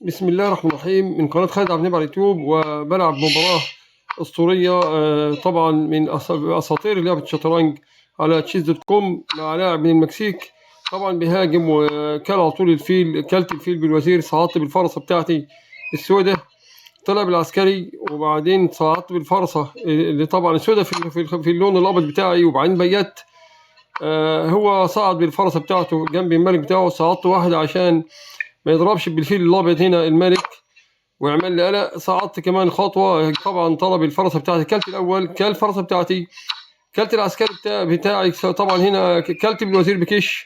بسم الله الرحمن الرحيم من قناة خالد عبد النبي على اليوتيوب، وبلعب مباراة أسطورية طبعا من أساطير لعبة الشطرنج على تشيز دوت كوم مع لاعب من المكسيك. طبعا بيهاجم وكل على طول الفيل، كلت الفيل بالوزير، صعدت بالفرسة بتاعتي السوداء، طلع بالعسكري، وبعدين صعدت بالفرسة اللي طبعا السوداء في اللون الأبيض بتاعي، وبعدين بيت هو صعد بالفرسة بتاعته جنب الملك بتاعه، صعدت واحدة عشان ما يضربش بالفيل الابيض هنا الملك ويعمل لي قلق. صعدت كمان خطوه، طبعا طلب الفرسه بتاعتي، كلت الاول، كل الفرسه بتاعتي، كلت العسكري بتاعي طبعا هنا كلت بالوزير بكش،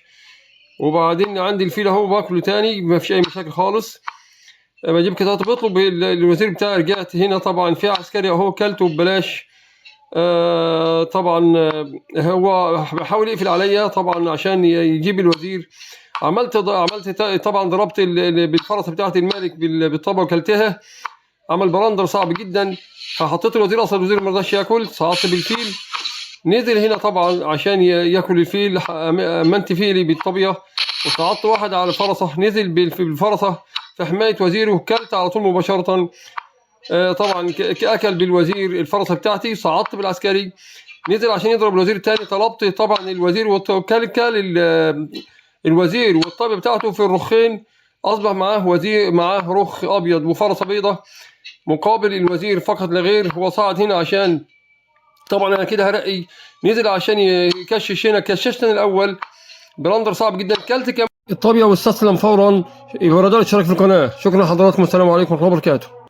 وبعدين عندي الفيل اهو باكله تاني، ما فيش اي مشاكل خالص. بجيب كده بطلب الوزير بتاعي، رجعت هنا طبعا في عسكري اهو كلته ببلاش. طبعا هو بحاول يقفل عليا طبعا عشان يجيب الوزير. عملت طبعا ضربت بالفرس بتاعت الملك بالطبق وكلتها، عمل بلندر صعب جدا، فحطيت الوزير، اصلا الوزير ما رضاش ياكل، صعدت بالفيل، نزل هنا طبعا عشان ياكل الفيل، امنت فيلي بالطبية، وصعدت واحد على الفرسه، نزل بالفرسه في حمايه وزيره، وكلت على طول مباشره. طبعا اكل بالوزير الفرسه بتاعتي، صعدت بالعسكري، نزل عشان يضرب الوزير الثاني، طلبت طبعا الوزير كل الوزير والطابة بتاعته في الرخين، اصبح معاه وزير، معاه رخ ابيض وفرسه بيضة مقابل الوزير فقط لا غير. هو صعد هنا عشان طبعا انا كده هرقي، نزل عشان يكشش هنا، كششتني الاول بلندر صعب جدا، كلت كمان الطابية واستسلم فورا. يبقى اشترك في القناه. شكرا لحضراتكم، السلام عليكم ورحمه الله وبركاته.